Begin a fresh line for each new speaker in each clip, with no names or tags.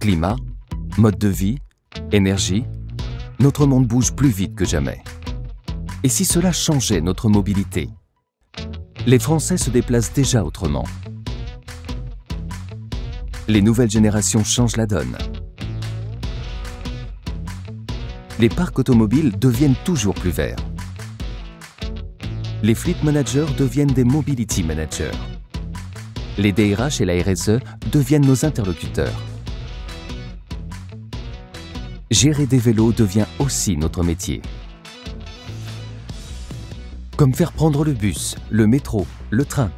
Climat, mode de vie, énergie, notre monde bouge plus vite que jamais. Et si cela changeait notre mobilité? Les Français se déplacent déjà autrement. Les nouvelles générations changent la donne. Les parcs automobiles deviennent toujours plus verts. Les fleet managers deviennent des mobility managers. Les DRH et la RSE deviennent nos interlocuteurs. Gérer des vélos devient aussi notre métier. Comme faire prendre le bus, le métro, le train.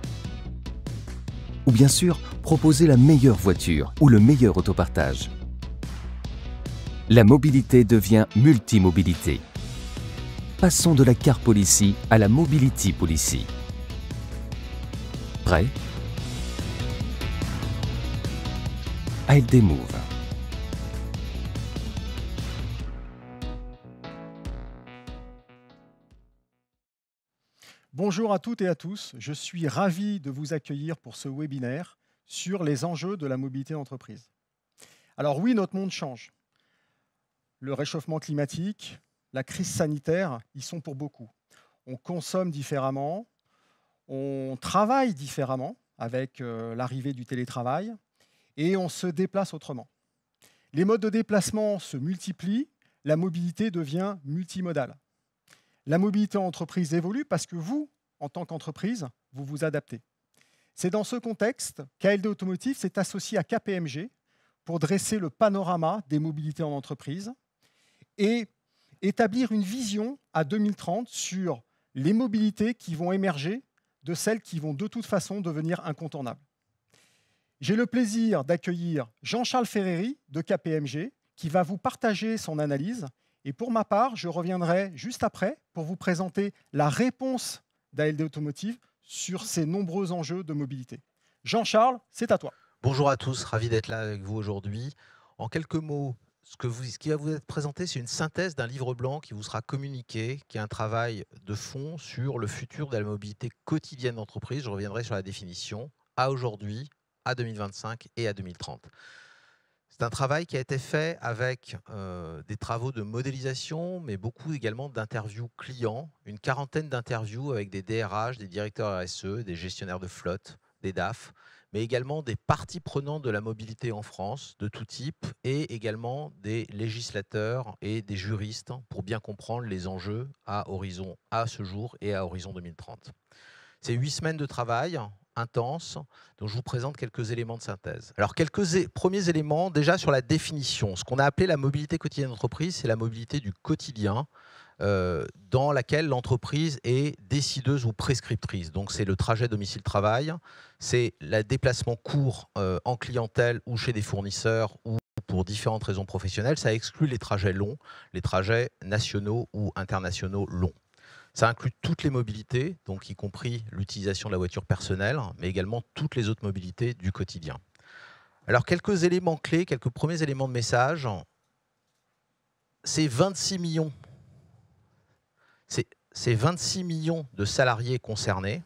Ou bien sûr, proposer la meilleure voiture ou le meilleur autopartage. La mobilité devient multimobilité. Passons de la car policy à la mobility policy. Prêt? ALD Move.
Bonjour à toutes et à tous, je suis ravi de vous accueillir pour ce webinaire sur les enjeux de la mobilité d'entreprise. Alors oui, notre monde change. Le réchauffement climatique, la crise sanitaire, ils sont pour beaucoup. On consomme différemment, on travaille différemment avec l'arrivée du télétravail et on se déplace autrement. Les modes de déplacement se multiplient, la mobilité devient multimodale. La mobilité en entreprise évolue parce que vous, en tant qu'entreprise, vous vous adaptez. C'est dans ce contexte qu'ALD Automotive s'est associé à KPMG pour dresser le panorama des mobilités en entreprise et établir une vision à 2030 sur les mobilités qui vont émerger de celles qui vont de toute façon devenir incontournables. J'ai le plaisir d'accueillir Jean-Charles Ferreri de KPMG qui va vous partager son analyse. Et pour ma part, je reviendrai juste après pour vous présenter la réponse d'ALD Automotive sur ces nombreux enjeux de mobilité. Jean-Charles, c'est à toi.
Bonjour à tous, ravi d'être là avec vous aujourd'hui. En quelques mots, ce qui va vous être présenté, c'est une synthèse d'un livre blanc qui vous sera communiqué, qui est un travail de fond sur le futur de la mobilité quotidienne d'entreprise. Je reviendrai sur la définition à aujourd'hui, à 2025 et à 2030. C'est un travail qui a été fait avec des travaux de modélisation, mais beaucoup également d'interviews clients, une quarantaine d'interviews avec des DRH, des directeurs RSE, des gestionnaires de flotte, des DAF, mais également des parties prenantes de la mobilité en France, de tout type, et également des législateurs et des juristes pour bien comprendre les enjeux à ce jour et à horizon 2030. C'est 8 semaines de travail intense, dont je vous présente quelques éléments de synthèse. Alors, quelques premiers éléments, déjà sur la définition. Ce qu'on a appelé la mobilité quotidienne d'entreprise, c'est la mobilité du quotidien, dans laquelle l'entreprise est décideuse ou prescriptrice. Donc, c'est le trajet domicile-travail, c'est le déplacement court en clientèle ou chez des fournisseurs ou pour différentes raisons professionnelles. Ça exclut les trajets longs, les trajets nationaux ou internationaux longs. Ça inclut toutes les mobilités, donc y compris l'utilisation de la voiture personnelle, mais également toutes les autres mobilités du quotidien. Alors, quelques éléments clés, quelques premiers éléments de message. C'est 26 millions. C'est 26 millions de salariés concernés.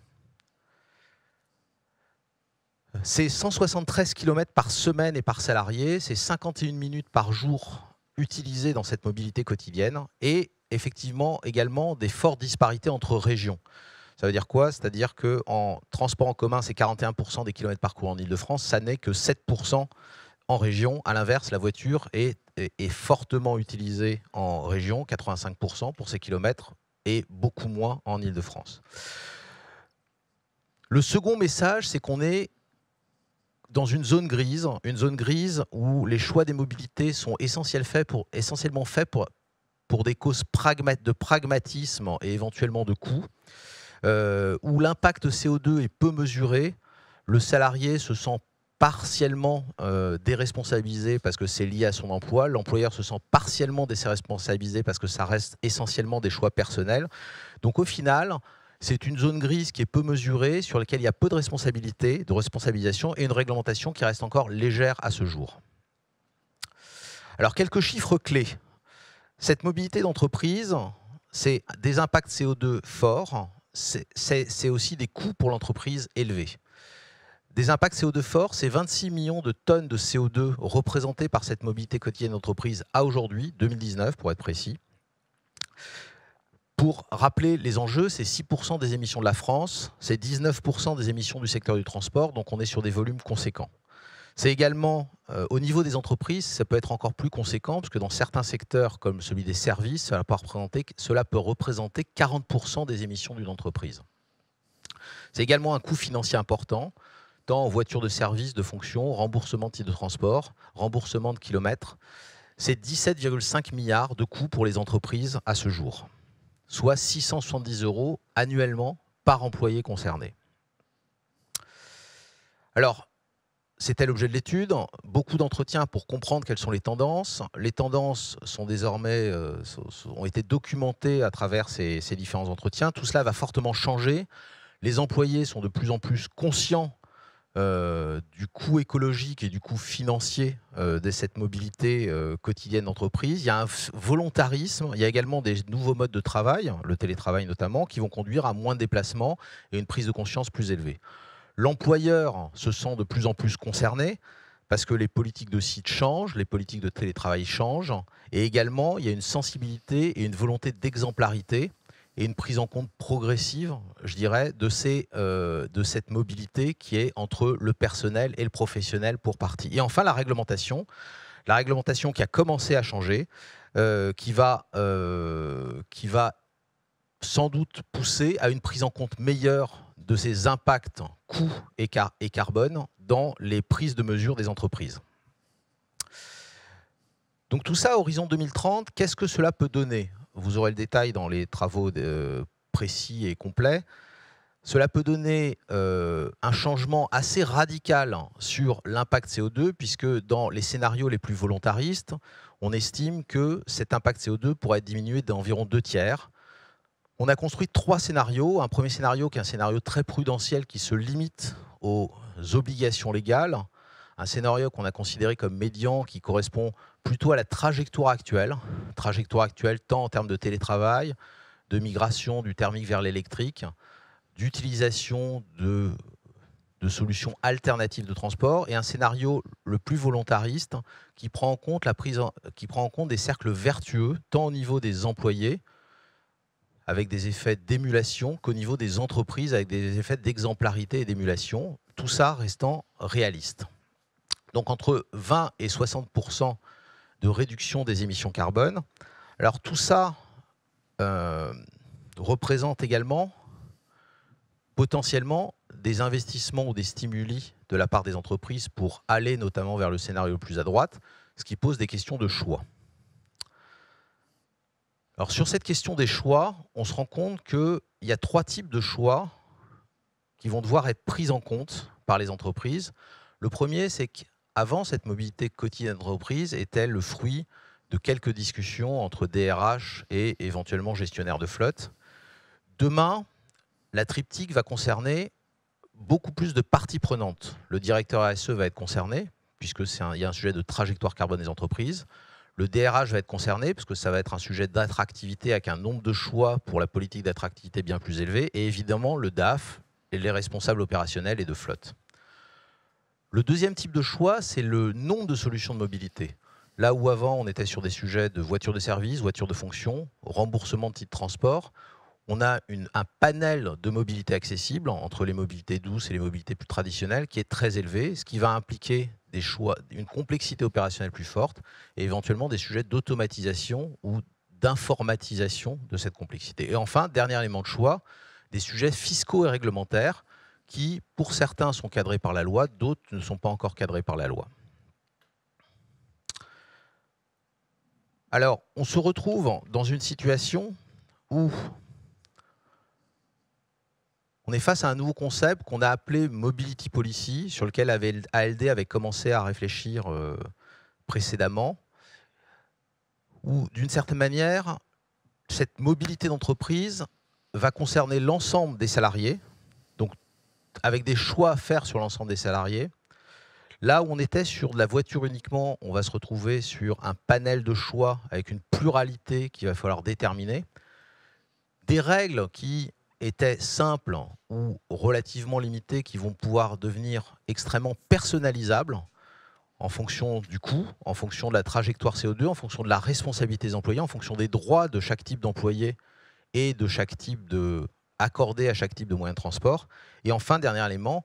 C'est 173 km par semaine et par salarié. C'est 51 minutes par jour utilisées dans cette mobilité quotidienne. Et effectivement, également, des fortes disparités entre régions. Ça veut dire quoi? C'est-à-dire qu'en transport en commun, c'est 41% des kilomètres parcourus en Ile-de-France. Ça n'est que 7% en région. À l'inverse, la voiture est fortement utilisée en région, 85% pour ces kilomètres, et beaucoup moins en Ile-de-France. Le second message, c'est qu'on est dans une zone grise où les choix des mobilités sont essentiellement faits pour des causes de pragmatisme et éventuellement de coût, où l'impact CO2 est peu mesuré, le salarié se sent partiellement déresponsabilisé parce que c'est lié à son emploi, l'employeur se sent partiellement déresponsabilisé parce que ça reste essentiellement des choix personnels. Donc au final, c'est une zone grise qui est peu mesurée, sur laquelle il y a peu de responsabilité, de responsabilisation et une réglementation qui reste encore légère à ce jour. Alors quelques chiffres clés. Cette mobilité d'entreprise, c'est des impacts CO2 forts, c'est aussi des coûts pour l'entreprise élevés. Des impacts CO2 forts, c'est 26 millions de tonnes de CO2 représentées par cette mobilité quotidienne d'entreprise à aujourd'hui, 2019 pour être précis. Pour rappeler les enjeux, c'est 6% des émissions de la France, c'est 19% des émissions du secteur du transport, donc on est sur des volumes conséquents. C'est également, au niveau des entreprises, ça peut être encore plus conséquent, parce que dans certains secteurs, comme celui des services, cela peut représenter 40% des émissions d'une entreprise. C'est également un coût financier important, tant en voitures de service, de fonction, remboursement de titres de transport, remboursement de kilomètres. C'est 17,5 milliards de coûts pour les entreprises à ce jour, soit 670 € annuellement par employé concerné. Alors, c'était l'objet de l'étude. Beaucoup d'entretiens pour comprendre quelles sont les tendances. Les tendances sont désormais, ont été documentées à travers ces différents entretiens. Tout cela va fortement changer. Les employés sont de plus en plus conscients du coût écologique et du coût financier de cette mobilité quotidienne d'entreprise. Il y a un volontarisme, il y a également des nouveaux modes de travail, le télétravail notamment, qui vont conduire à moins de déplacements et une prise de conscience plus élevée. L'employeur se sent de plus en plus concerné parce que les politiques de site changent, les politiques de télétravail changent, et également il y a une sensibilité et une volonté d'exemplarité et une prise en compte progressive, je dirais, de cette mobilité qui est entre le personnel et le professionnel pour partie. Et enfin, la réglementation qui a commencé à changer, qui va sans doute pousser à une prise en compte meilleure de ces impacts coûts et carbone dans les prises de mesure des entreprises. Donc tout ça, horizon 2030, qu'est-ce que cela peut donner ? Vous aurez le détail dans les travaux précis et complets. Cela peut donner un changement assez radical sur l'impact CO2, puisque dans les scénarios les plus volontaristes, on estime que cet impact CO2 pourrait être diminué d'environ 2/3. On a construit 3 scénarios. Un premier scénario qui est un scénario très prudentiel qui se limite aux obligations légales. Un scénario qu'on a considéré comme médian qui correspond plutôt à la trajectoire actuelle tant en termes de télétravail, de migration du thermique vers l'électrique, d'utilisation de solutions alternatives de transport, et un scénario le plus volontariste qui prend en compte des cercles vertueux tant au niveau des employés, avec des effets d'émulation, qu'au niveau des entreprises, avec des effets d'exemplarité et d'émulation, tout ça restant réaliste. Donc entre 20 et 60% de réduction des émissions carbone. Alors tout ça représente également potentiellement des investissements ou des stimuli de la part des entreprises pour aller notamment vers le scénario le plus à droite, ce qui pose des questions de choix. Alors sur cette question des choix, on se rend compte qu'il y a 3 types de choix qui vont devoir être pris en compte par les entreprises. Le premier, c'est qu'avant, cette mobilité quotidienne d'entreprise était le fruit de quelques discussions entre DRH et éventuellement gestionnaires de flotte. Demain, la triptyque va concerner beaucoup plus de parties prenantes. Le directeur RSE va être concerné, puisqu'il y a un sujet de trajectoire carbone des entreprises. Le DRH va être concerné, parce que ça va être un sujet d'attractivité avec un nombre de choix pour la politique d'attractivité bien plus élevé. Et évidemment, le DAF et les responsables opérationnels et de flotte. Le deuxième type de choix, c'est le nombre de solutions de mobilité. Là où avant, on était sur des sujets de voitures de service, voitures de fonction, remboursement de titres de transport, on a un panel de mobilité accessible entre les mobilités douces et les mobilités plus traditionnelles qui est très élevé, ce qui va impliquer des choix, une complexité opérationnelle plus forte et éventuellement des sujets d'automatisation ou d'informatisation de cette complexité. Et enfin, dernier élément de choix, des sujets fiscaux et réglementaires qui, pour certains, sont cadrés par la loi, d'autres ne sont pas encore cadrés par la loi. Alors, on se retrouve dans une situation où on est face à un nouveau concept qu'on a appelé Mobility Policy, sur lequel ALD avait commencé à réfléchir précédemment, où, d'une certaine manière, cette mobilité d'entreprise va concerner l'ensemble des salariés, donc avec des choix à faire sur l'ensemble des salariés. Là où on était sur de la voiture uniquement, on va se retrouver sur un panel de choix avec une pluralité qu'il va falloir déterminer, des règles qui étaient simples ou relativement limitées qui vont pouvoir devenir extrêmement personnalisables en fonction du coût, en fonction de la trajectoire CO2, en fonction de la responsabilité des employés, en fonction des droits de chaque type d'employé et de chaque type accordé à chaque type de moyen de transport. Et enfin, dernier élément,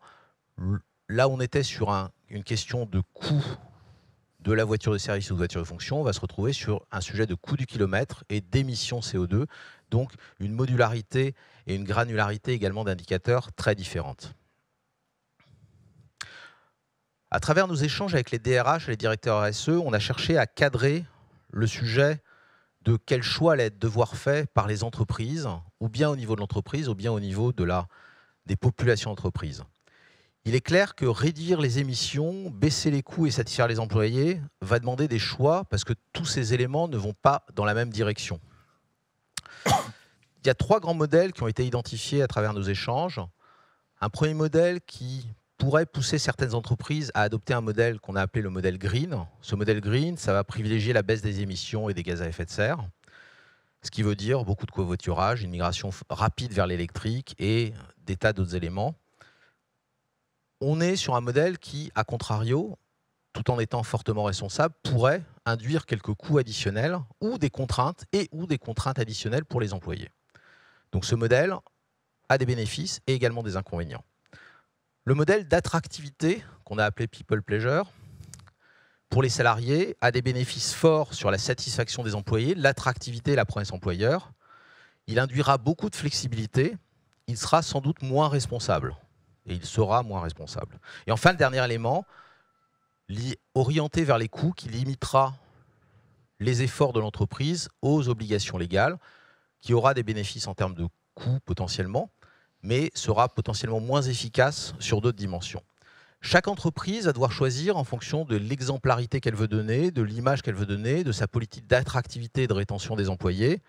là où on était sur une question de coût de la voiture de service ou de voiture de fonction, on va se retrouver sur un sujet de coût du kilomètre et d'émissions CO2, donc une modularité et une granularité également d'indicateurs très différentes. À travers nos échanges avec les DRH et les directeurs RSE, on a cherché à cadrer le sujet de quel choix allait devoir fait par les entreprises, ou bien au niveau de l'entreprise, ou bien au niveau des populations d'entreprises. Il est clair que réduire les émissions, baisser les coûts et satisfaire les employés va demander des choix parce que tous ces éléments ne vont pas dans la même direction. Il y a 3 grands modèles qui ont été identifiés à travers nos échanges. Un premier modèle qui pourrait pousser certaines entreprises à adopter un modèle qu'on a appelé le modèle green. Ce modèle green, ça va privilégier la baisse des émissions et des gaz à effet de serre, ce qui veut dire beaucoup de covoiturage, une migration rapide vers l'électrique et des tas d'autres éléments. On est sur un modèle qui, à contrario, tout en étant fortement responsable, pourrait induire quelques coûts additionnels ou des contraintes additionnelles pour les employés. Donc ce modèle a des bénéfices et également des inconvénients. Le modèle d'attractivité, qu'on a appelé People Pleasure, pour les salariés, a des bénéfices forts sur la satisfaction des employés, l'attractivité et la promesse employeur. Il induira beaucoup de flexibilité. Il sera sans doute moins responsable. Et il sera moins responsable. Et enfin, le dernier élément, orienté vers les coûts, qui limitera les efforts de l'entreprise aux obligations légales, qui aura des bénéfices en termes de coûts potentiellement, mais sera potentiellement moins efficace sur d'autres dimensions. Chaque entreprise va devoir choisir en fonction de l'exemplarité qu'elle veut donner, de l'image qu'elle veut donner, de sa politique d'attractivité et de rétention des employés,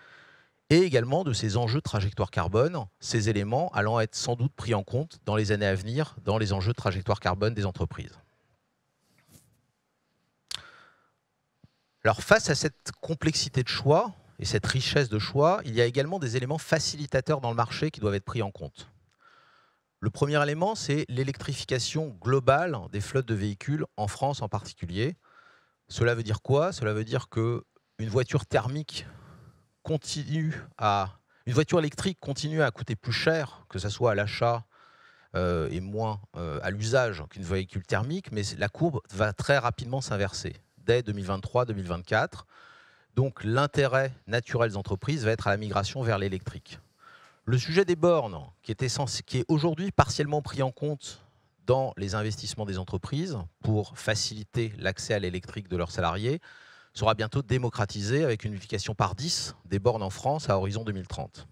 et également de ses enjeux de trajectoire carbone, ces éléments allant être sans doute pris en compte dans les années à venir dans les enjeux de trajectoire carbone des entreprises. Alors face à cette complexité de choix et cette richesse de choix, il y a également des éléments facilitateurs dans le marché qui doivent être pris en compte. Le premier élément, c'est l'électrification globale des flottes de véhicules, en France en particulier. Cela veut dire quoi? Cela veut dire qu'une voiture thermique une voiture électrique continue à coûter plus cher, que ce soit à l'achat et moins à l'usage qu'une véhicule thermique, mais la courbe va très rapidement s'inverser dès 2023-2024. Donc l'intérêt naturel des entreprises va être à la migration vers l'électrique. Le sujet des bornes, qui est aujourd'hui partiellement pris en compte dans les investissements des entreprises pour faciliter l'accès à l'électrique de leurs salariés, sera bientôt démocratisé avec une multiplication par 10 des bornes en France à horizon 2030.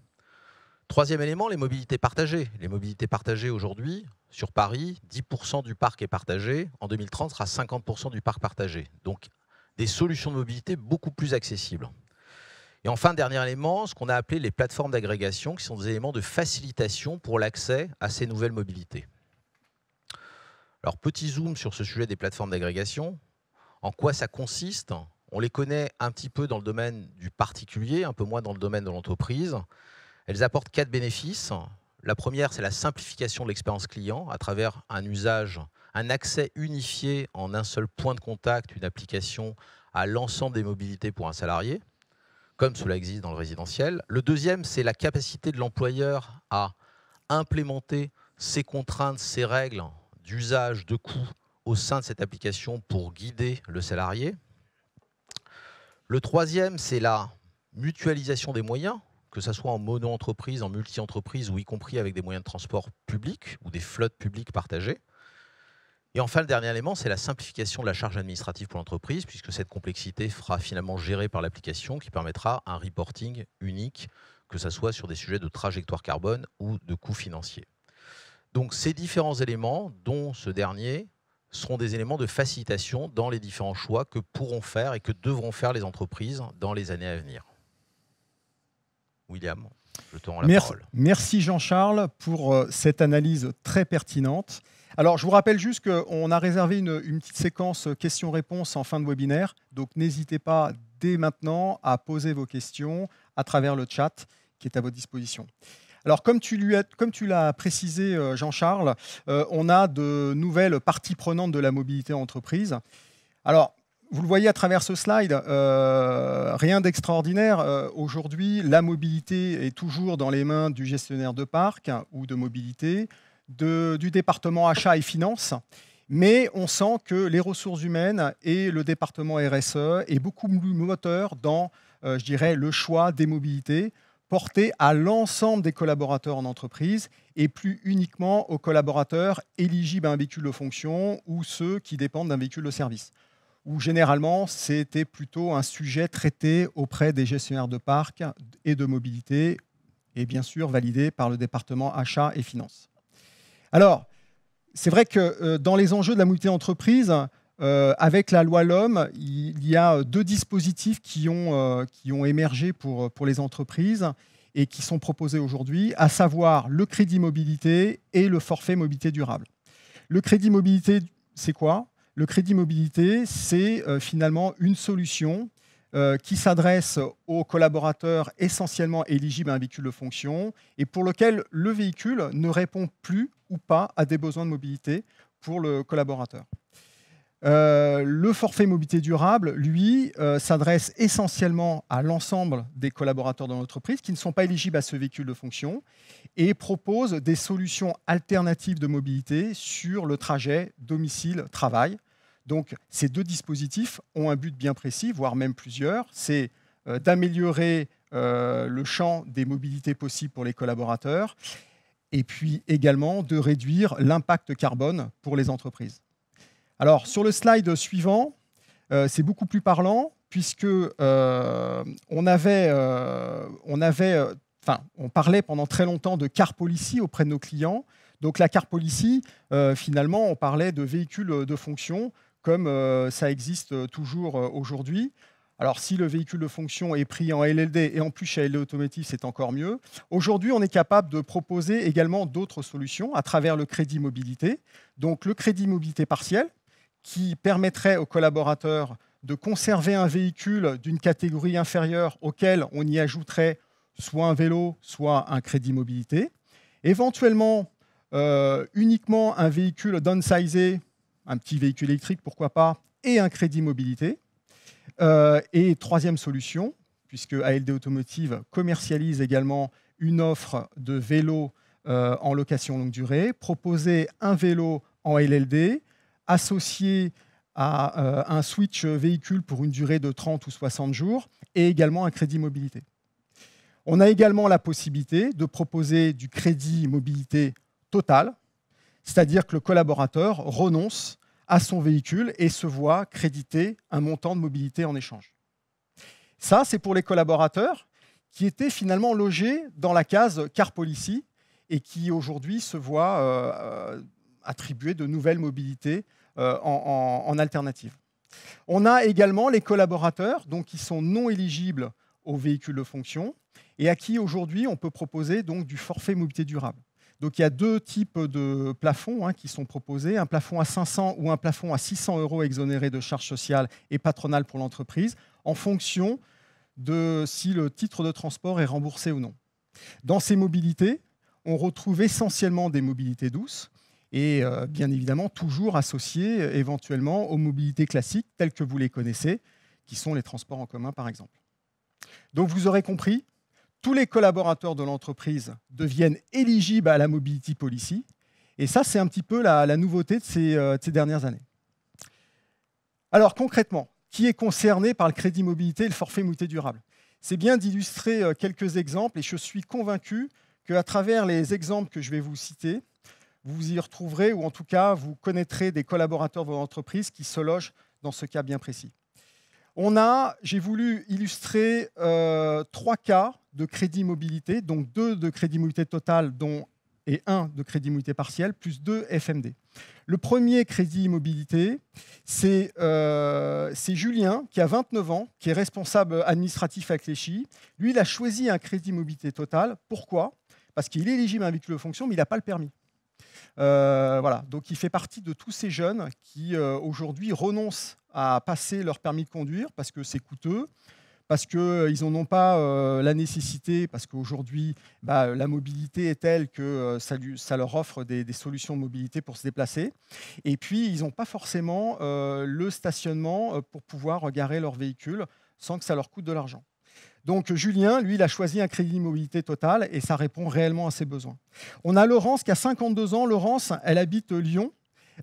Troisième élément, les mobilités partagées. Les mobilités partagées aujourd'hui, sur Paris, 10% du parc est partagé. En 2030, ce sera 50% du parc partagé. Donc, des solutions de mobilité beaucoup plus accessibles. Et enfin, dernier élément, ce qu'on a appelé les plateformes d'agrégation, qui sont des éléments de facilitation pour l'accès à ces nouvelles mobilités. Alors, petit zoom sur ce sujet des plateformes d'agrégation. En quoi ça consiste ? On les connaît un petit peu dans le domaine du particulier, un peu moins dans le domaine de l'entreprise. Elles apportent 4 bénéfices. La première, c'est la simplification de l'expérience client à travers un accès unifié en un seul point de contact, une application à l'ensemble des mobilités pour un salarié, comme cela existe dans le résidentiel. Le deuxième, c'est la capacité de l'employeur à implémenter ses contraintes, ses règles d'usage, de coût au sein de cette application pour guider le salarié. Le troisième, c'est la mutualisation des moyens, que ce soit en mono-entreprise, en multi-entreprise ou y compris avec des moyens de transport publics ou des flottes publiques partagées. Et enfin, le dernier élément, c'est la simplification de la charge administrative pour l'entreprise, puisque cette complexité sera finalement gérée par l'application qui permettra un reporting unique, que ce soit sur des sujets de trajectoire carbone ou de coûts financiers. Donc ces différents éléments, dont ce dernier, seront des éléments de facilitation dans les différents choix que pourront faire et que devront faire les entreprises dans les années à venir. William, je te rends la parole.
Merci Jean-Charles pour cette analyse très pertinente. Alors, je vous rappelle juste qu'on a réservé une petite séquence questions-réponses en fin de webinaire. Donc, n'hésitez pas dès maintenant à poser vos questions à travers le chat qui est à votre disposition. Alors, comme tu l'as précisé, Jean-Charles, on a de nouvelles parties prenantes de la mobilité en entreprise. Alors, vous le voyez à travers ce slide, rien d'extraordinaire. Aujourd'hui, la mobilité est toujours dans les mains du gestionnaire de parc ou de mobilité, du département achat et finances. Mais on sent que les ressources humaines et le département RSE est beaucoup plus moteur dans, je dirais, le choix des mobilités porté à l'ensemble des collaborateurs en entreprise et plus uniquement aux collaborateurs éligibles à un véhicule de fonction ou ceux qui dépendent d'un véhicule de service, où généralement c'était plutôt un sujet traité auprès des gestionnaires de parc et de mobilité et bien sûr validé par le département achat et finances. Alors, c'est vrai que dans les enjeux de la mobilité d'entreprise, avec la loi LOM, il y a deux dispositifs qui ont émergé pour les entreprises et qui sont proposés aujourd'hui, à savoir le crédit mobilité et le forfait mobilité durable. Le crédit mobilité, c'est quoi ? Le crédit mobilité, c'est finalement une solution qui s'adresse aux collaborateurs essentiellement éligibles à un véhicule de fonction et pour lequel le véhicule ne répond plus ou pas à des besoins de mobilité pour le collaborateur. Le forfait mobilité durable, lui, s'adresse essentiellement à l'ensemble des collaborateurs de l'entreprise qui ne sont pas éligibles à ce véhicule de fonction et propose des solutions alternatives de mobilité sur le trajet domicile-travail. Donc, ces deux dispositifs ont un but bien précis, voire même plusieurs. C'est d'améliorer le champ des mobilités possibles pour les collaborateurs et puis également de réduire l'impact carbone pour les entreprises. Alors, sur le slide suivant, c'est beaucoup plus parlant puisque on parlait pendant très longtemps de car policy auprès de nos clients. Donc, la car policy, finalement, on parlait de véhicules de fonction comme ça existe toujours aujourd'hui. Alors, si le véhicule de fonction est pris en LLD et en plus chez LLD Automotive, c'est encore mieux. Aujourd'hui, on est capable de proposer également d'autres solutions à travers le crédit mobilité. Donc, le crédit mobilité partiel qui permettrait aux collaborateurs de conserver un véhicule d'une catégorie inférieure auquel on y ajouterait soit un vélo, soit un crédit mobilité. Éventuellement, uniquement un véhicule downsizé, un petit véhicule électrique, pourquoi pas, et un crédit mobilité. Et troisième solution, puisque ALD Automotive commercialise également une offre de vélo en location longue durée, proposer un vélo en LLD associé à un switch véhicule pour une durée de 30 ou 60 jours et également un crédit mobilité. On a également la possibilité de proposer du crédit mobilité total, c'est-à-dire que le collaborateur renonce à son véhicule et se voit créditer un montant de mobilité en échange. Ça, c'est pour les collaborateurs qui étaient finalement logés dans la case Car Policy et qui aujourd'hui se voient attribuer de nouvelles mobilités en alternative. On a également les collaborateurs donc, qui sont non éligibles aux véhicules de fonction et à qui aujourd'hui on peut proposer donc, du forfait mobilité durable. Donc il y a deux types de plafonds qui sont proposés, un plafond à 500 ou un plafond à 600 € exonéré de charges sociales et patronales pour l'entreprise, en fonction de si le titre de transport est remboursé ou non. Dans ces mobilités, on retrouve essentiellement des mobilités douces et bien évidemment toujours associées éventuellement aux mobilités classiques telles que vous les connaissez, qui sont les transports en commun par exemple. Donc vous aurez compris, tous les collaborateurs de l'entreprise deviennent éligibles à la Mobility Policy. Et ça, c'est un petit peu la nouveauté de ces dernières années. Alors concrètement, qui est concerné par le crédit mobilité et le forfait mobilité durable? C'est bien d'illustrer quelques exemples et je suis convaincu qu'à travers les exemples que je vais vous citer, vous y retrouverez ou en tout cas, vous connaîtrez des collaborateurs de votre entreprise qui se logent dans ce cas bien précis. J'ai voulu illustrer 3 cas de crédit mobilité, donc 2 de crédit mobilité total et 1 de crédit mobilité partiel, plus 2 FMD. Le premier crédit mobilité, c'est Julien, qui a 29 ans, qui est responsable administratif à Clichy. Lui, il a choisi un crédit mobilité total. Pourquoi? Parce qu'il est éligible à un véhicule de fonction, mais il n'a pas le permis. Voilà. Donc il fait partie de tous ces jeunes qui aujourd'hui renoncent à passer leur permis de conduire parce que c'est coûteux, parce qu'ils n'en ont pas la nécessité, parce qu'aujourd'hui, la mobilité est telle que ça leur offre des solutions de mobilité pour se déplacer. Et puis, ils n'ont pas forcément le stationnement pour pouvoir garer leur véhicule sans que ça leur coûte de l'argent. Donc Julien, lui, il a choisi un crédit mobilité total et ça répond réellement à ses besoins. On a Laurence qui a 52 ans. Laurence, elle habite Lyon.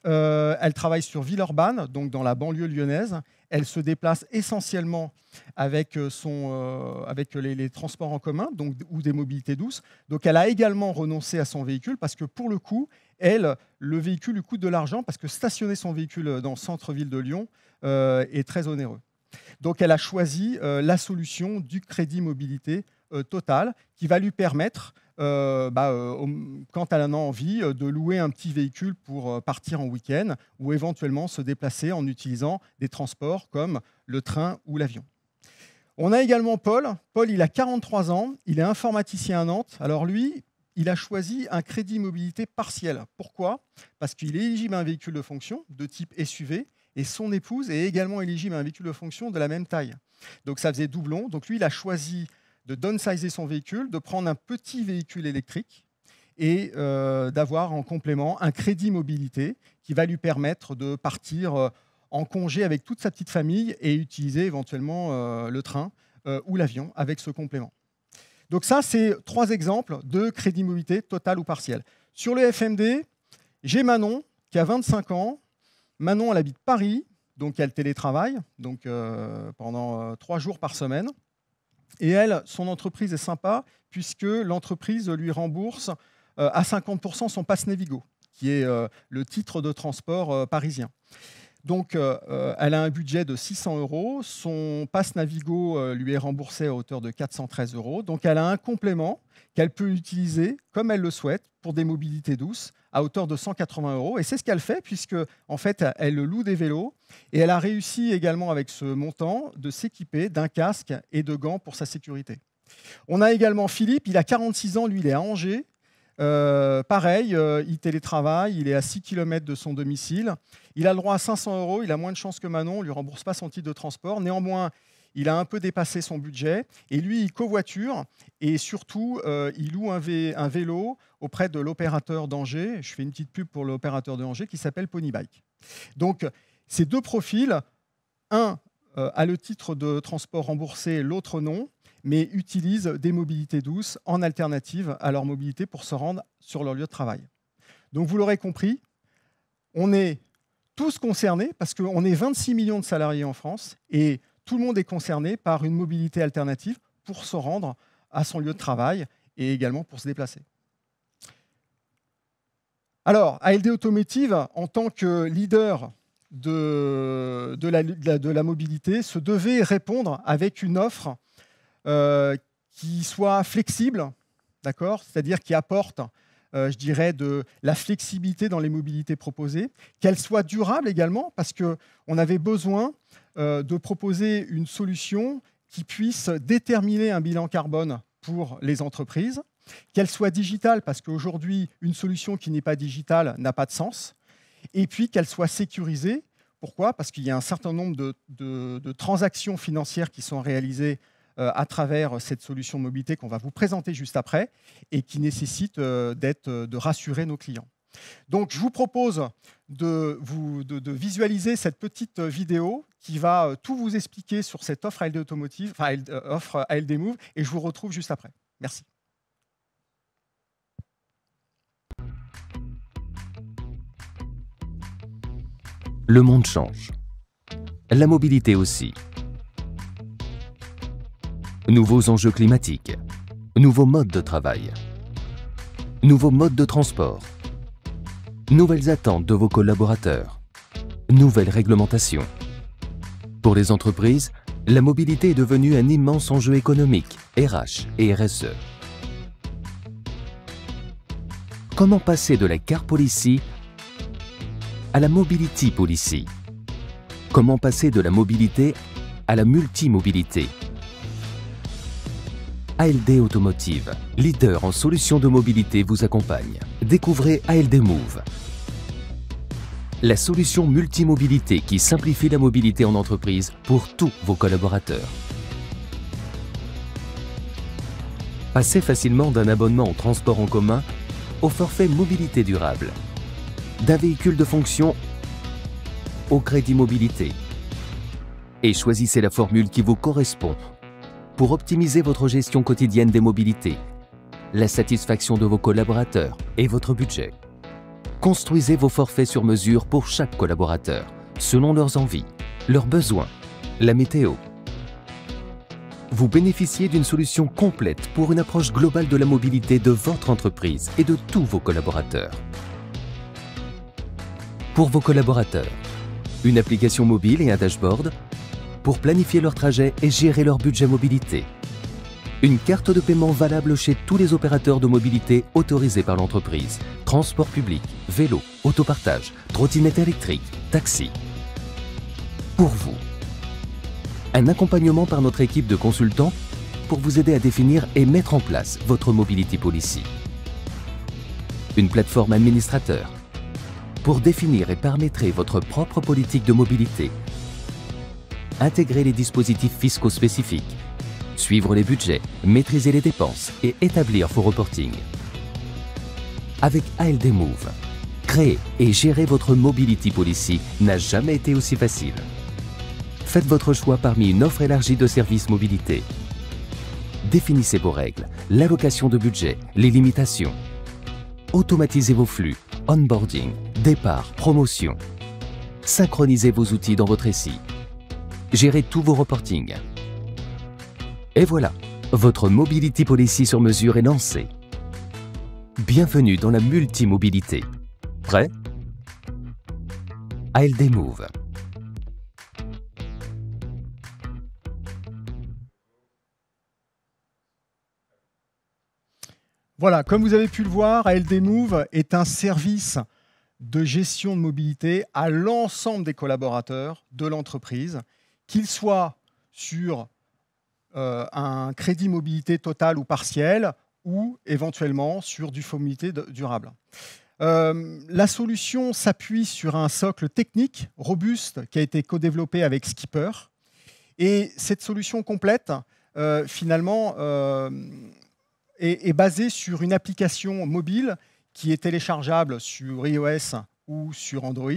Elle travaille sur Villeurbanne, donc dans la banlieue lyonnaise. Elle se déplace essentiellement avec les transports en commun ou des mobilités douces. Donc elle a également renoncé à son véhicule parce que pour le coup, le véhicule lui coûte de l'argent parce que stationner son véhicule dans le centre-ville de Lyon est très onéreux. Donc elle a choisi la solution du crédit mobilité total qui va lui permettre, quand elle en a envie, de louer un petit véhicule pour partir en week-end ou éventuellement se déplacer en utilisant des transports comme le train ou l'avion. On a également Paul. Paul, il a 43 ans, il est informaticien à Nantes. Alors lui, il a choisi un crédit mobilité partiel. Pourquoi ? Parce qu'il est éligible à un véhicule de fonction de type SUV et son épouse est également éligible à un véhicule de fonction de la même taille. Donc ça faisait doublon. Donc lui, il a choisi de downsizer son véhicule, de prendre un petit véhicule électrique et d'avoir en complément un crédit mobilité qui va lui permettre de partir en congé avec toute sa petite famille et utiliser éventuellement le train ou l'avion avec ce complément. Donc ça, c'est 3 exemples de crédit mobilité total ou partiel. Sur le FMD, j'ai Manon qui a 25 ans. Manon, elle habite Paris, donc elle télétravaille pendant 3 jours par semaine. Et elle, son entreprise est sympa puisque l'entreprise lui rembourse à 50% son pass Navigo, qui est le titre de transport parisien. Donc, elle a un budget de 600 €. Son pass Navigo lui est remboursé à hauteur de 413 €. Donc, elle a un complément qu'elle peut utiliser comme elle le souhaite pour des mobilités douces à hauteur de 180 €. Et c'est ce qu'elle fait puisque, en fait, elle loue des vélos et elle a réussi également avec ce montant de s'équiper d'un casque et de gants pour sa sécurité. On a également Philippe, il a 46 ans, lui, il est à Angers. Pareil, il télétravaille, il est à 6 km de son domicile. Il a le droit à 500 €, il a moins de chance que Manon, on ne lui rembourse pas son titre de transport. Néanmoins, il a un peu dépassé son budget. Et lui, il covoiture et surtout, il loue un vélo auprès de l'opérateur d'Angers. Je fais une petite pub pour l'opérateur d'Angers qui s'appelle Ponybike. Donc, ces 2 profils, un a le titre de transport remboursé, l'autre non, mais utilisent des mobilités douces en alternative à leur mobilité pour se rendre sur leur lieu de travail. Donc, vous l'aurez compris, on est tous concernés parce qu'on est 26 millions de salariés en France et tout le monde est concerné par une mobilité alternative pour se rendre à son lieu de travail et également pour se déplacer. Alors, ALD Automotive, en tant que leader de la mobilité, se devait répondre avec une offre qui soit flexible, d'accord, c'est-à-dire qui apporte, je dirais, de la flexibilité dans les mobilités proposées, qu'elle soit durable également, parce qu'on avait besoin de proposer une solution qui puisse déterminer un bilan carbone pour les entreprises, qu'elle soit digitale, parce qu'aujourd'hui, une solution qui n'est pas digitale n'a pas de sens, et puis qu'elle soit sécurisée. Pourquoi ? Parce qu'il y a un certain nombre de transactions financières qui sont réalisées à travers cette solution mobilité qu'on va vous présenter juste après et qui nécessite de rassurer nos clients. Donc, je vous propose de visualiser cette petite vidéo qui va tout vous expliquer sur cette offre ALD Automotive, enfin offre ALD Move, et je vous retrouve juste après. Merci.
Le monde change. La mobilité aussi. Nouveaux enjeux climatiques, nouveaux modes de travail, nouveaux modes de transport, nouvelles attentes de vos collaborateurs, nouvelles réglementations. Pour les entreprises, la mobilité est devenue un immense enjeu économique, RH et RSE. Comment passer de la car policy à la mobility policy? Comment passer de la mobilité à la multimobilité? ALD Automotive, leader en solutions de mobilité, vous accompagne. Découvrez ALD Move, la solution multimobilité qui simplifie la mobilité en entreprise pour tous vos collaborateurs. Passez facilement d'un abonnement au transport en commun au forfait mobilité durable, d'un véhicule de fonction au crédit mobilité. Et choisissez la formule qui vous correspond pour optimiser votre gestion quotidienne des mobilités, la satisfaction de vos collaborateurs et votre budget. Construisez vos forfaits sur mesure pour chaque collaborateur, selon leurs envies, leurs besoins, la météo. Vous bénéficiez d'une solution complète pour une approche globale de la mobilité de votre entreprise et de tous vos collaborateurs. Pour vos collaborateurs, une application mobile et un dashboard pour planifier leur trajet et gérer leur budget mobilité. Une carte de paiement valable chez tous les opérateurs de mobilité autorisés par l'entreprise. Transport public, vélo, autopartage, trottinette électrique, taxi. Pour vous. Un accompagnement par notre équipe de consultants pour vous aider à définir et mettre en place votre Mobility Policy. Une plateforme administrateur pour définir et paramétrer votre propre politique de mobilité. Intégrer les dispositifs fiscaux spécifiques, suivre les budgets, maîtriser les dépenses et établir vos reportings. Avec ALD Move, créer et gérer votre Mobility Policy n'a jamais été aussi facile. Faites votre choix parmi une offre élargie de services mobilité. Définissez vos règles, l'allocation de budget, les limitations. Automatisez vos flux, onboarding, départ, promotion. Synchronisez vos outils dans votre SI. Gérez tous vos reportings. Et voilà, votre Mobility Policy sur mesure est lancée. Bienvenue dans la multimobilité. Prêt? ALD Move.
Voilà, comme vous avez pu le voir, ALD Move est un service de gestion de mobilité à l'ensemble des collaborateurs de l'entreprise, qu'ils soient sur un crédit mobilité total ou partiel ou éventuellement sur du fonds mobilité durable. La solution s'appuie sur un socle technique robuste qui a été co-développé avec Skipper. Et cette solution complète, finalement, est basée sur une application mobile qui est téléchargeable sur iOS ou sur Android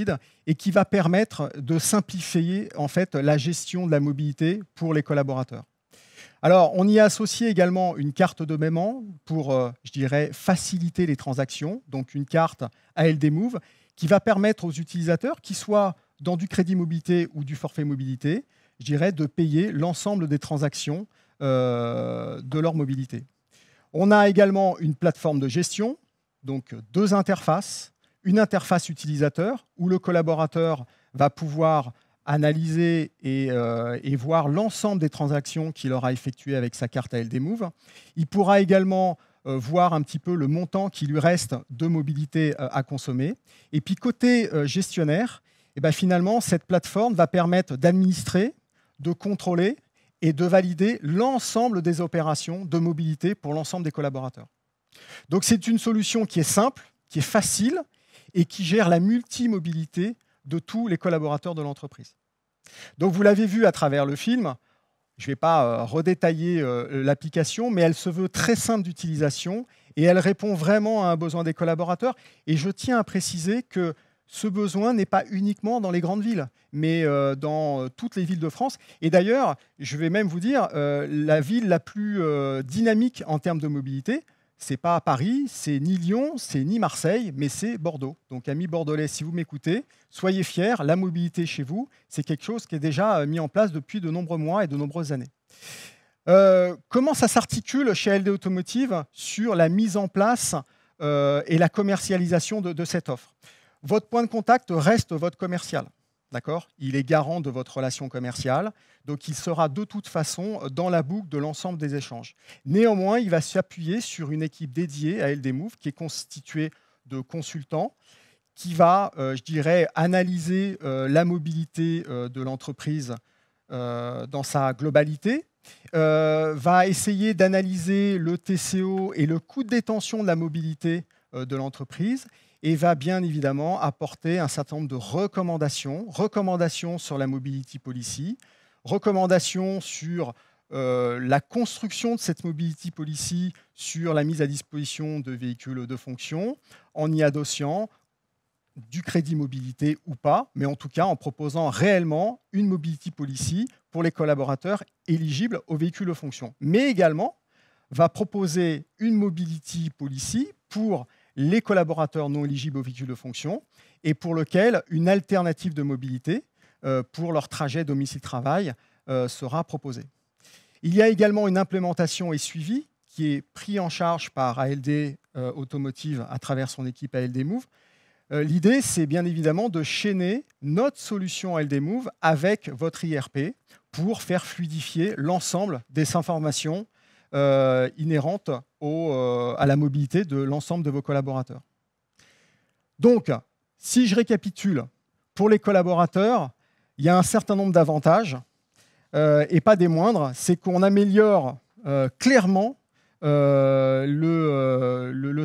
et qui va permettre de simplifier en fait la gestion de la mobilité pour les collaborateurs. Alors, on y a associé également une carte de paiement pour, je dirais, faciliter les transactions, donc une carte ALD Move qui va permettre aux utilisateurs, qu'ils soient dans du crédit mobilité ou du forfait mobilité, je dirais, de payer l'ensemble des transactions de leur mobilité. On a également une plateforme de gestion, donc 2 interfaces, une interface utilisateur où le collaborateur va pouvoir analyser et voir l'ensemble des transactions qu'il aura effectuées avec sa carte ALD Move. Il pourra également voir un petit peu le montant qui lui reste de mobilité à consommer. Et puis côté gestionnaire, et bien finalement, cette plateforme va permettre d'administrer, de contrôler et de valider l'ensemble des opérations de mobilité pour l'ensemble des collaborateurs. Donc c'est une solution qui est simple, qui est facile et qui gère la multimobilité de tous les collaborateurs de l'entreprise. Donc vous l'avez vu à travers le film, je ne vais pas redétailler l'application, mais elle se veut très simple d'utilisation et elle répond vraiment à un besoin des collaborateurs. Et je tiens à préciser que ce besoin n'est pas uniquement dans les grandes villes, mais dans toutes les villes de France. Et d'ailleurs, je vais même vous dire, la ville la plus dynamique en termes de mobilité, ce n'est pas Paris, c'est ni Lyon, c'est ni Marseille, mais c'est Bordeaux. Donc, amis bordelais, si vous m'écoutez, soyez fiers, la mobilité chez vous, c'est quelque chose qui est déjà mis en place depuis de nombreux mois et de nombreuses années. Comment ça s'articule chez ALD Automotive sur la mise en place et la commercialisation de cette offre? Votre point de contact reste votre commercial. D'accord ? Il est garant de votre relation commerciale, donc il sera de toute façon dans la boucle de l'ensemble des échanges. Néanmoins, il va s'appuyer sur une équipe dédiée à ALD Move qui est constituée de consultants qui va, je dirais, analyser la mobilité de l'entreprise dans sa globalité, va essayer d'analyser le TCO et le coût de détention de la mobilité de l'entreprise et va bien évidemment apporter un certain nombre de recommandations sur la Mobility Policy, recommandations sur la construction de cette mobility policy sur la mise à disposition de véhicules de fonction, en y adossant du crédit mobilité ou pas, mais en tout cas en proposant réellement une mobility policy pour les collaborateurs éligibles aux véhicules de fonction. Mais également va proposer une mobility policy pour les collaborateurs non éligibles aux véhicules de fonction et pour lequel une alternative de mobilité pour leur trajet domicile-travail sera proposée. Il y a également une implémentation et suivi qui est pris en charge par ALD Automotive à travers son équipe ALD Move. L'idée, c'est bien évidemment de chaîner notre solution ALD Move avec votre IRP pour faire fluidifier l'ensemble des informations inhérentes à la mobilité de l'ensemble de vos collaborateurs. Donc, si je récapitule, pour les collaborateurs, il y a un certain nombre d'avantages, et pas des moindres, c'est qu'on améliore clairement le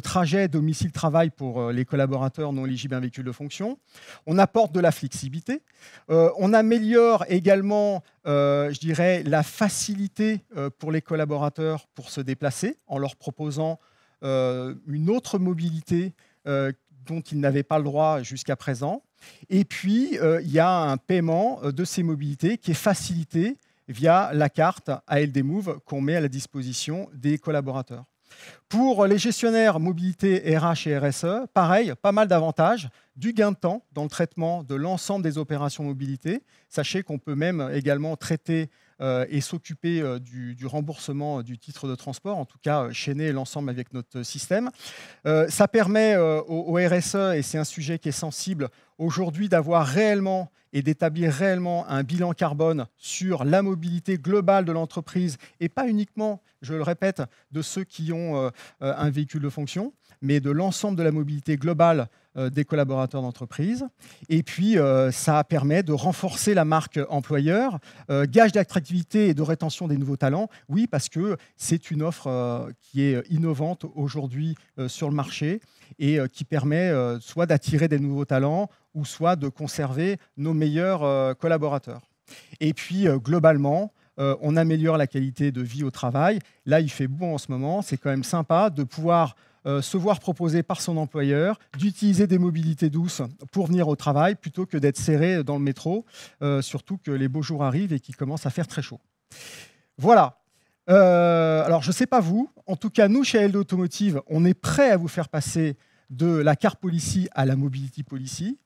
trajet domicile-travail pour les collaborateurs non éligibles à un véhicule de fonction. On apporte de la flexibilité. On améliore également, je dirais, la facilité pour les collaborateurs pour se déplacer en leur proposant une autre mobilité dont ils n'avaient pas le droit jusqu'à présent. Et puis, il y a un paiement de ces mobilités qui est facilité via la carte ALD Move qu'on met à la disposition des collaborateurs. Pour les gestionnaires mobilité RH et RSE, pareil, pas mal d'avantages, du gain de temps dans le traitement de l'ensemble des opérations mobilité. Sachez qu'on peut même également traiter et s'occuper du remboursement du titre de transport, en tout cas chaîner l'ensemble avec notre système. Ça permet au RSE, et c'est un sujet qui est sensible aujourd'hui, d'avoir réellement et d'établir réellement un bilan carbone sur la mobilité globale de l'entreprise et pas uniquement, je le répète, de ceux qui ont un véhicule de fonction, mais de l'ensemble de la mobilité globale des collaborateurs d'entreprise. Et puis, ça permet de renforcer la marque employeur, gage d'attractivité et de rétention des nouveaux talents. Oui, parce que c'est une offre qui est innovante aujourd'hui sur le marché et qui permet soit d'attirer des nouveaux talents ou soit de conserver nos meilleurs collaborateurs. Et puis, globalement, on améliore la qualité de vie au travail. Là, il fait bon en ce moment. C'est quand même sympa de pouvoir se voir proposer par son employeur d'utiliser des mobilités douces pour venir au travail plutôt que d'être serré dans le métro, surtout que les beaux jours arrivent et qu'il commence à faire très chaud. Voilà. Alors, je ne sais pas vous. En tout cas, nous, chez ALD Automotive, on est prêt à vous faire passer de la car policy à la mobility policy.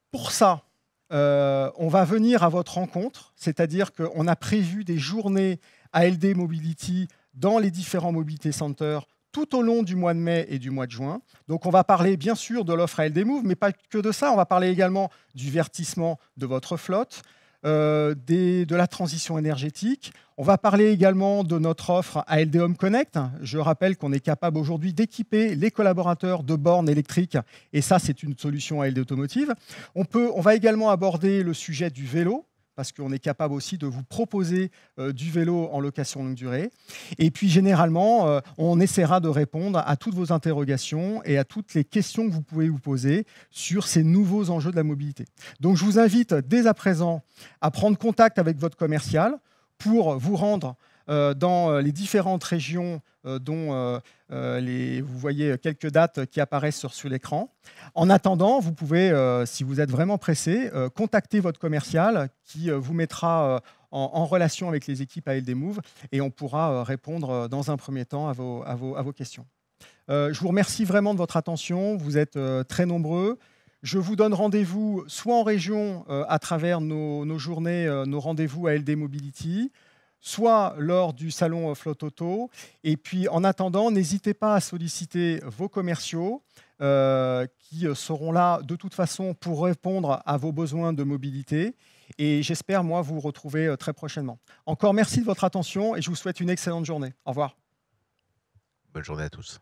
Pour ça, on va venir à votre rencontre, c'est-à-dire qu'on a prévu des journées ALD Mobility dans les différents Mobility Centers tout au long du mois de mai et du mois de juin. Donc, on va parler bien sûr de l'offre ALD Move, mais pas que de ça. On va parler également du verdissement de votre flotte, de la transition énergétique. On va parler également de notre offre ALD Home Connect. Je rappelle qu'on est capable aujourd'hui d'équiper les collaborateurs de bornes électriques, et ça, c'est une solution ALD Automotive. On va également aborder le sujet du vélo, parce qu'on est capable aussi de vous proposer du vélo en location longue durée. Et puis, généralement, on essaiera de répondre à toutes vos interrogations et à toutes les questions que vous pouvez vous poser sur ces nouveaux enjeux de la mobilité. Donc, je vous invite dès à présent à prendre contact avec votre commercial pour vous rendre dans les différentes régions dont vous voyez quelques dates qui apparaissent sur l'écran. En attendant, vous pouvez, si vous êtes vraiment pressé, contacter votre commercial qui vous mettra en relation avec les équipes ALD Move et on pourra répondre dans un premier temps à vos questions. Je vous remercie vraiment de votre attention. Vous êtes très nombreux. Je vous donne rendez-vous soit en région à travers nos journées, nos rendez-vous ALD Mobility, soit lors du salon Flotte Auto. Et puis, en attendant, n'hésitez pas à solliciter vos commerciaux qui seront là de toute façon pour répondre à vos besoins de mobilité. Et j'espère, moi, vous retrouver très prochainement. Encore merci de votre attention et je vous souhaite une excellente journée. Au revoir.
Bonne journée à tous.